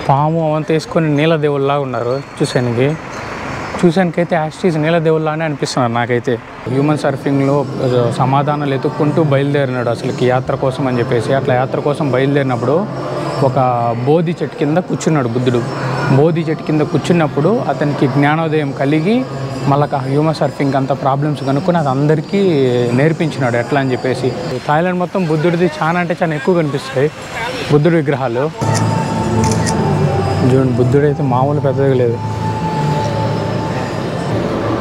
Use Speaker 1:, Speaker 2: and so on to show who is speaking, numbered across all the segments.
Speaker 1: పాము అవంతా వేసుకొని నీలదేవుల్లాగా ఉన్నారు. చూసానికైతే యాస్టీస్ నీలదేవుల్లానే అనిపిస్తున్నారు నాకైతే. హ్యూమన్ సర్ఫింగ్లో సమాధానాలు ఎత్తుక్కుంటూ బయలుదేరినాడు అసలుకి యాత్ర కోసం అని చెప్పేసి. అట్లా యాత్ర కోసం బయలుదేరినప్పుడు ఒక బోధి చెట్టు కింద కూర్చున్నాడు బుద్ధుడు. బోధి చెట్టు కింద కూర్చున్నప్పుడు అతనికి జ్ఞానోదయం కలిగి మళ్ళీ హ్యూమన్ సర్ఫింగ్ అంత ప్రాబ్లమ్స్ కనుక్కొని అది అందరికీ నేర్పించినాడు ఎట్లా అని చెప్పేసి. థాయిలాండ్ మొత్తం బుద్ధుడిది చాలా అంటే చాలా ఎక్కువ కనిపిస్తాయి బుద్ధుడి విగ్రహాలు. చూడండి, బుద్ధుడు అయితే మామూలు పెద్దగా లేదు.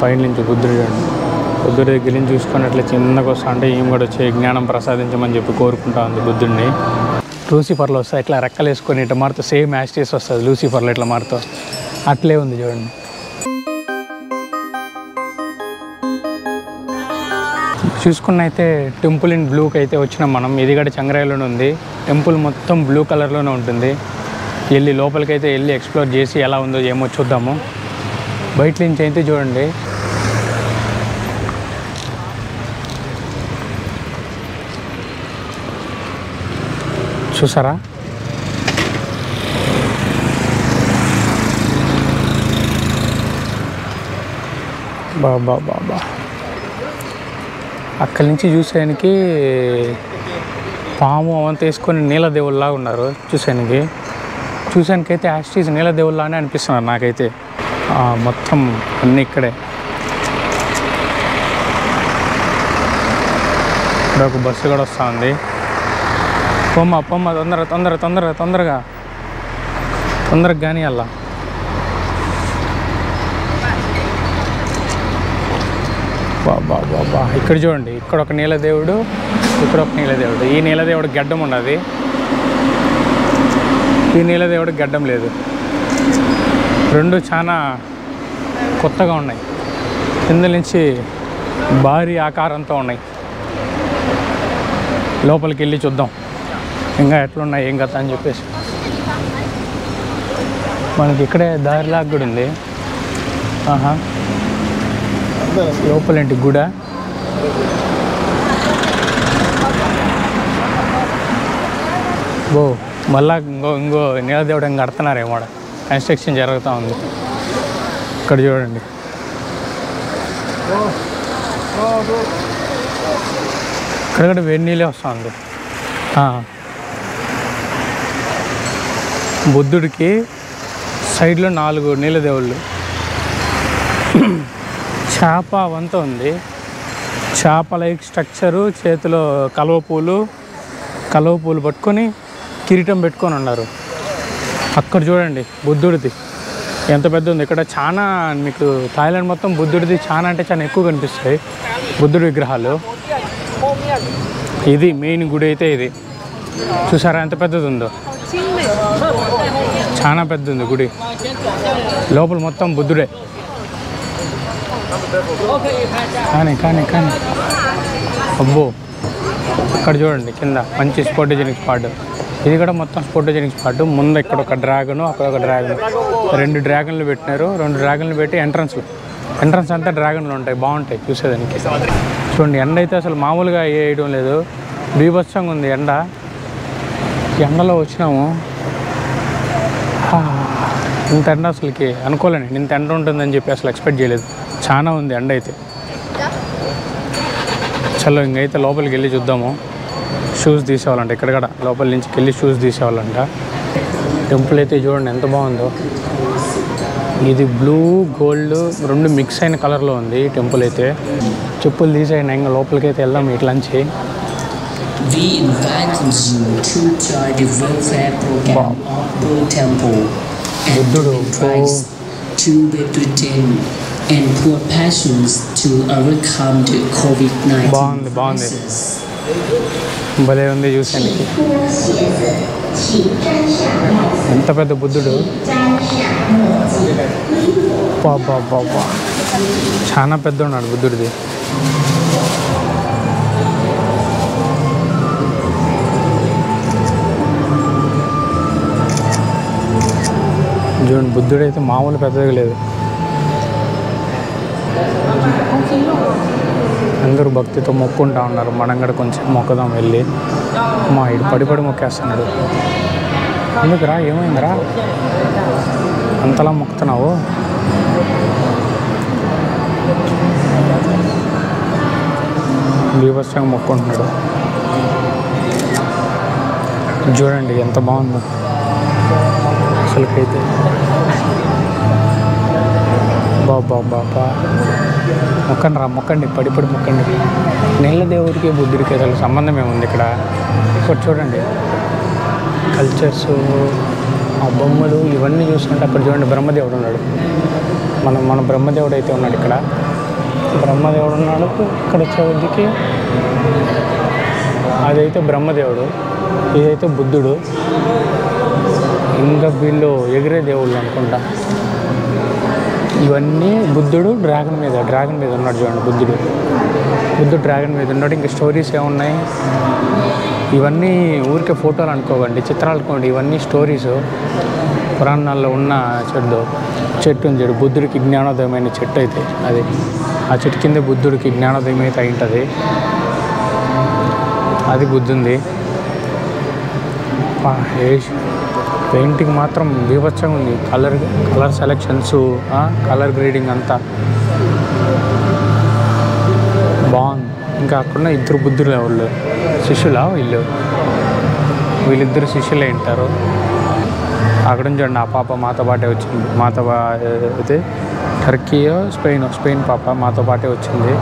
Speaker 1: పైన నుంచి బుద్ధుడు చూడండి, బుద్ధుడి దగ్గర నుంచి చూసుకొని అట్లా చిన్నగా వస్తా అంటే ఏం కూడా వచ్చే జ్ఞానం ప్రసాదించమని చెప్పి కోరుకుంటా ఉంది బుద్ధుడిని. లూసిఫర్లో వస్తాయి ఇట్లా రెక్కలు వేసుకొని ఇట్లా మారుతూ సేమ్ యాస్టీస్ వస్తుంది లూసిఫర్లో ఇట్లా మారుతూ అట్లే ఉంది చూడండి. చూసుకున్నైతే టెంపుల్ ఇన్ బ్లూకి అయితే వచ్చినాం మనం. ఇది కూడా చంగ్రాయిలోనే ఉంది. టెంపుల్ మొత్తం బ్లూ కలర్లోనే ఉంటుంది. వెళ్ళి లోపలికైతే వెళ్ళి ఎక్స్ప్లోర్ చేసి ఎలా ఉందో ఏమో చూద్దాము. బయట నుంచి అయితే చూడండి చూసారా, బాబా అక్కడి నుంచి చూసేనికి పాము అవంతా వేసుకొని నీలదేవుల్లాగా ఉన్నారు. చూసానికైతే యాస్టీస్ నీలదేవుల్లానే అనిపిస్తున్నారు నాకైతే. మొత్తం అన్నీ ఇక్కడే. ఇక్కడ ఒక బస్సు కూడా వస్తూ ఉంది. పొమ్మ తొందరగా కానీ అలా బాబా ఇక్కడ చూడండి, ఇక్కడ ఒక నీలదేవుడు, ఇక్కడ ఒక నీలదేవుడు. ఈ నీలదేవుడు గడ్డం ఉన్నది, ఈ నీలదేవుడు గడ్డం లేదు. రెండు చాలా కొత్తగా ఉన్నాయి. కింద నుంచి భారీ ఆకారంతో ఉన్నాయి. లోపలికి వెళ్ళి చూద్దాం ఇంకా ఎట్లున్నాయి ఏం కథ అని చెప్పేసి. మనకి ఇక్కడే దారిలాగా కూడా ఉంది. లోపలేంటి గుడ. మళ్ళా ఇంకో నీలదేవుడు ఇంకా కడుతున్నారేమో, కన్స్ట్రక్షన్ జరుగుతూ ఉంది. ఇక్కడ చూడండి, ఇక్కడ కూడా వేడి నీళ్ళే వస్తుంది. బుద్ధుడికి సైడ్లో 4 నీలదేవుళ్ళు. చేప అవంతా ఉంది. చేప లైక్ స్ట్రక్చరు, చేతిలో కలువ పూలు పట్టుకొని కిరీటం పెట్టుకొని ఉన్నారు. అక్కడ చూడండి బుద్ధుడిది ఎంత పెద్ద ఉంది. ఇక్కడ చాలా మీకు థాయిలాండ్ మొత్తం బుద్ధుడిది చాలా అంటే చాలా ఎక్కువ కనిపిస్తాయి బుద్ధుడి విగ్రహాలు. ఇది మెయిన్ గుడి అయితే ఇది. చూసారా ఎంత పెద్దది ఉందో, చాలా పెద్ద ఉంది గుడి. లోపల మొత్తం బుద్ధుడే. కానీ అబ్బో, అక్కడ చూడండి కింద మంచి స్పోర్టోజెనిక్ స్పాట్. ఇది కూడా మొత్తం స్పోర్టోజెనిక్ స్పాట్. ముందు ఇక్కడ ఒక డ్రాగను, అక్కడ ఒక డ్రాగన్, 2 డ్రాగన్లు పెట్టినారు. 2 డ్రాగన్లు పెట్టి ఎంట్రన్స్ అంతా డ్రాగన్లు ఉంటాయి, బాగుంటాయి చూసేదానికి. చూడండి, ఎండ అయితే అసలు మామూలుగా వేయడం లేదు, బీభత్సంగా ఉంది ఎండ. ఎండలో వచ్చినాము, ఇంత ఎండ అసలుకి అనుకోలేను. ఇంత ఎండ ఉంటుందని చెప్పి అసలు ఎక్స్పెక్ట్ చేయలేదు. చాలా ఉంది ఎండ అయితే. చలో ఇంకైతే లోపలికి వెళ్ళి చూద్దాము. షూస్ తీసేవాళ్ళంట ఇక్కడ కూడా, లోపల నుంచి వెళ్ళి షూస్ తీసేవాళ్ళంట. టెంపుల్ అయితే చూడండి ఎంత బాగుందో. ఇది బ్లూ గోల్డ్ 2 మిక్స్ అయిన కలర్లో ఉంది టెంపుల్ అయితే. చెప్పులు తీసేయండి, ఇంకా లోపలికి అయితే వెళ్దాం ఇట్లంచి.
Speaker 2: We invite you to join the welfare program of Buddha Temple and tries to return and poor passions to overcome the COVID-19 crisis.
Speaker 1: భలే ఉంది చూసండి, ఎంత పెద్ద బుద్ధుడు. బాబా చాలా పెద్ద ఉన్నాడు బుద్ధుడిది. చూడండి, బుద్ధుడు అయితే మామూలు పెద్దగా లేదు. అందరూ భక్తితో మొక్కుంటా ఉన్నారు. మనం కూడా కొంచెం మొక్కదాం వెళ్ళి. ఇటు పడి మొక్కేస్తున్నాడు. ఎందుకురా ఏమైందిరా అంతలా మొక్కుతున్నావు? బీభత్సంగా మొక్కుంటున్నాడు. చూడండి ఎంత బాగుందో అసలుకైతే. బాబా మొక్కండి రా, మొక్కండి, పడి మొక్కండి. నీళ్ళ దేవుడికి బుద్ధుడికి అసలు సంబంధం ఏముంది ఇక్కడ? ఇక్కడ చూడండి కల్చర్స్, ఆ బొమ్మలు ఇవన్నీ చూసుకుంటే అక్కడ చూడండి బ్రహ్మదేవుడు ఉన్నాడు. మన బ్రహ్మదేవుడు అయితే ఉన్నాడు ఇక్కడ. బ్రహ్మదేవుడు ఉన్నాడు. ఇక్కడ వచ్చేదికి అదైతే బ్రహ్మదేవుడు, ఇదైతే బుద్ధుడు. ఇంకా వీళ్ళు ఎగిరే దేవుళ్ళు అనుకుంటా. ఇవన్నీ బుద్ధుడు డ్రాగన్ మీద ఉన్నాడు చూడండి. బుద్ధుడు డ్రాగన్ మీద ఉన్నాడు. ఇంకా స్టోరీస్ ఏమున్నాయి? ఇవన్నీ ఊరికే ఫోటోలు అనుకోకండి, చిత్రాలు అనుకోండి. ఇవన్నీ స్టోరీస్. పురాణాల్లో ఉన్న చెట్టు ఉంది చూడు, బుద్ధుడికి జ్ఞానోదయమైన చెట్టు అయితే అది. ఆ చెట్టు కింద బుద్ధుడికి జ్ఞానోదయం అయితే అయి ఉంటుంది. అది బుద్ధుంది. పెయింటింగ్ మాత్రం బీభత్సంగా ఉంది. కలర్ సెలెక్షన్స్, కలర్ గ్రేడింగ్ అంతా బాగుంది. ఇంకా అక్కడ ఇద్దరు బుద్ధులు వాళ్ళు శిష్యులా? వీళ్ళిద్దరు శిష్యులే ఉంటారు. అక్కడ చూడండి ఆ పాప మాతో పాటే వచ్చింది. అయితే టర్కీయో స్పెయిన్ పాప మాతో పాటే వచ్చింది.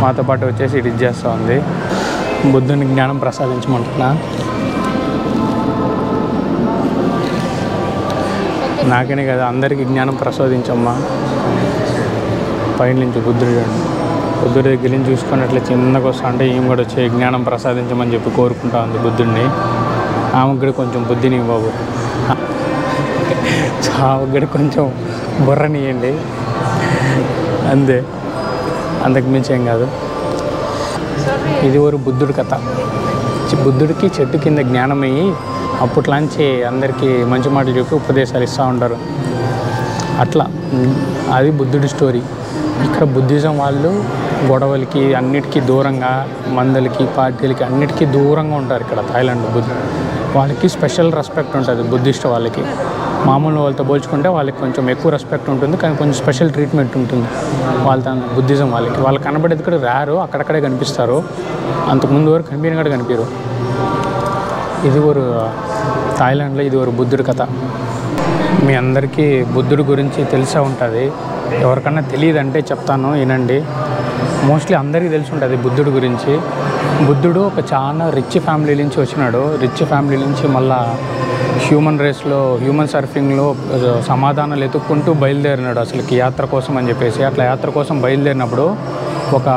Speaker 1: మాతో పాటు వచ్చేసి ఇది చేస్తూ ఉంది. బుద్ధుని జ్ఞానం ప్రసాదించమంటున్నా. నాకనే కదా, అందరికీ జ్ఞానం ప్రసాదించమ్మా. పైన నుంచి బుద్ధుడు దగ్గర నుంచి చూసుకొని అట్లా చిన్నగా వస్తా అంటే ఈమె కూడా వచ్చే జ్ఞానం ప్రసాదించమని చెప్పి కోరుకుంటా ఉంది బుద్ధుడిని. ఆమెకు కూడా కొంచెం బుద్ధిని బాబు, ఆమెకు కూడా కొంచెం బుర్రనియండి అంతే, అంతకు మించి ఏం కాదు. ఇది ఒక బుద్ధుడి కథ. బుద్ధుడికి చెట్టు కింద జ్ఞానం అయ్యి అప్పట్లాంచి అందరికీ మంచి మాటలు చెప్పి ఉపదేశాలు ఇస్తూ ఉంటారు. అట్లా అది బుద్ధుడి స్టోరీ. ఇక్కడ బుద్ధిజం వాళ్ళు గొడవలకి అన్నిటికీ దూరంగా, మందలకి పార్టీలకి అన్నిటికీ దూరంగా ఉంటారు. ఇక్కడ థాయిలాండ్ వాళ్ళకి స్పెషల్ రెస్పెక్ట్ ఉంటుంది. బుద్ధిస్ట్ వాళ్ళకి మామూలు వాళ్ళతో పోల్చుకుంటే వాళ్ళకి కొంచెం ఎక్కువ రెస్పెక్ట్ ఉంటుంది, కానీ కొంచెం స్పెషల్ ట్రీట్మెంట్ ఉంటుంది వాళ్ళ బుద్ధిజం వాళ్ళు కనబడేది కూడా రారు, అక్కడక్కడే కనిపిస్తారు. అంతకుముందు వరకు కనిపించిన కూడా కనిపించరు. ఇది ఒక థాయిలాండ్లో ఇది ఒక బుద్ధుడి కథ. మీ అందరికీ బుద్ధుడి గురించి తెలిసే ఉంటుంది. ఎవరికన్నా తెలియదంటే చెప్తాను, వినండి. మోస్ట్లీ అందరికీ తెలిసి ఉంటుంది బుద్ధుడి గురించి. బుద్ధుడు ఒక చాలా రిచ్ ఫ్యామిలీ నుంచి వచ్చినాడు. రిచ్ ఫ్యామిలీ నుంచి మళ్ళా హ్యూమన్ సర్ఫింగ్లో సమాధానాలు ఎత్తుక్కుంటూ బయలుదేరినాడు అసలుకి యాత్ర కోసం అని చెప్పేసి. అట్లా యాత్ర కోసం బయలుదేరినప్పుడు ఒక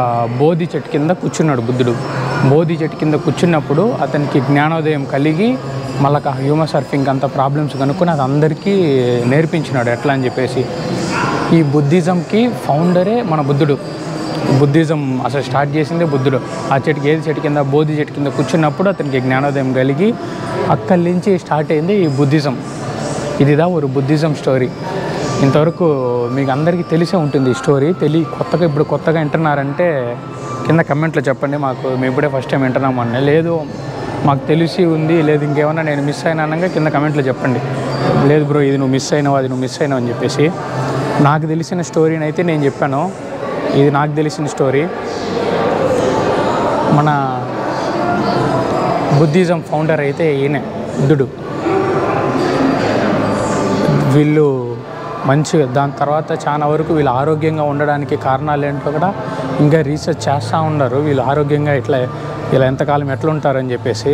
Speaker 1: బోధి చెట్టు కింద కూర్చున్నాడు బుద్ధుడు. బోధి చెట్టు కింద కూర్చున్నప్పుడు అతనికి జ్ఞానోదయం కలిగి మళ్ళీ హ్యూమన్ సర్ఫింగ్ అంత ప్రాబ్లమ్స్ కనుక్కొని అది అందరికీ నేర్పించినాడు ఎట్లా అని చెప్పేసి. ఈ బుద్ధిజంకి ఫౌండరే మన బుద్ధుడు. బుద్ధిజం అసలు స్టార్ట్ చేసిందే బుద్ధుడు. ఆ చెట్టు కింద బోధి చెట్టు కింద కూర్చున్నప్పుడు అతనికి జ్ఞానోదయం కలిగి అక్కడి నుంచి స్టార్ట్ అయింది ఈ బుద్ధిజం. ఇదిదా ఒక బుద్ధిజం స్టోరీ. ఇంతవరకు మీకు అందరికీ తెలిసే ఉంటుంది ఈ స్టోరీ. ఇప్పుడు కొత్తగా వింటున్నారంటే కింద కమెంట్లో చెప్పండి. మేము ఇప్పుడే ఫస్ట్ టైం వింటున్నామని. లేదు మాకు తెలిసి ఉంది, లేదు ఇంకేమన్నా నేను మిస్ అయినా అనగా కింద కమెంట్లో చెప్పండి. లేదు బ్రో ఇది నువ్వు మిస్ అయినావు, అది నువ్వు మిస్ అయినావు అని చెప్పేసి. నాకు తెలిసిన స్టోరీని అయితే నేను చెప్పాను. ఇది నాకు తెలిసిన స్టోరీ. మన బుద్ధిజం ఫౌండర్ అయితే ఈయనే బుద్ధుడు. వీళ్ళు మంచిగా దాని తర్వాత చాలా వరకు వీళ్ళు ఆరోగ్యంగా ఉండడానికి కారణాలు ఏంటో కూడా ఇంకా రీసెర్చ్ చేస్తూ ఉన్నారు. వీళ్ళు ఆరోగ్యంగా ఇలా ఎంతకాలం ఎట్లా ఉంటారని చెప్పేసి.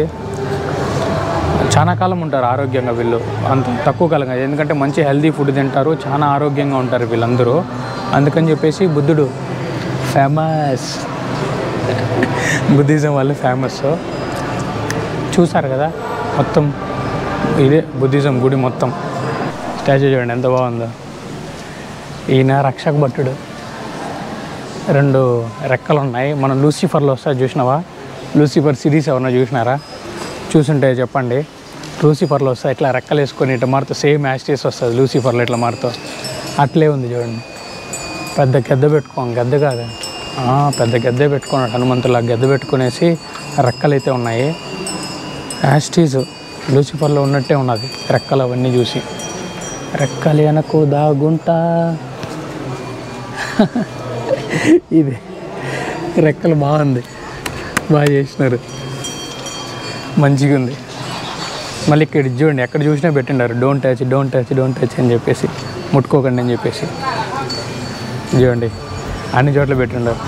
Speaker 1: చాలా కాలం ఉంటారు ఆరోగ్యంగా వీళ్ళు, అంత తక్కువ కాలం కాదు. ఎందుకంటే మంచి హెల్దీ ఫుడ్ తింటారు, చాలా ఆరోగ్యంగా ఉంటారు వీళ్ళందరూ. అందుకని చెప్పేసి బుద్ధుడు ఫేమస్. బుద్ధిజం వాళ్ళు ఫేమస్. చూసారు కదా మొత్తం ఇదే బుద్ధిజం గుడి మొత్తం. స్టాచ్యూ చూడండి ఎంత బాగుందో. ఈయన రక్షక భట్టుడు. 2 రెక్కలు ఉన్నాయి. మనం లూసిఫర్లో వస్తుంది చూసినావా? లూసిఫర్ సిరీస్ ఏమన్నా చూసినారా? చూసుంటే చెప్పండి. లూసిఫర్లో వస్తుంది ఇట్లా రెక్కలు వేసుకొని ఇట్లా మారుతూ సేమ్ యాస్టీస్ వస్తుంది లూసిఫర్లో ఇట్లా మారుతూ. అట్లే ఉంది చూడండి. పెద్ద గద్ద గద్ద కాదు, పెద్ద గద్దే పెట్టుకున్నాడు హనుమంతులా. గద్ద పెట్టుకునేసి రెక్కలు అయితే ఉన్నాయి. యాస్టీస్ లూసిఫర్లో ఉన్నట్టే ఉన్నది రెక్కలు అవన్నీ చూసి. రెక్కలు వెనక్కు దాగుంటా ఇది రెక్కలు బాగుంది, బాగా చేసినారు, మంచిగా ఉంది. మళ్ళీ ఇక్కడ చూడండి, ఎక్కడ చూసినా పెట్టిండారు don't touch don't touch don't touch అని చెప్పేసి, ముట్టుకోకండి అని చెప్పేసి. చూడండి అన్ని చోట్ల పెట్టిండారు.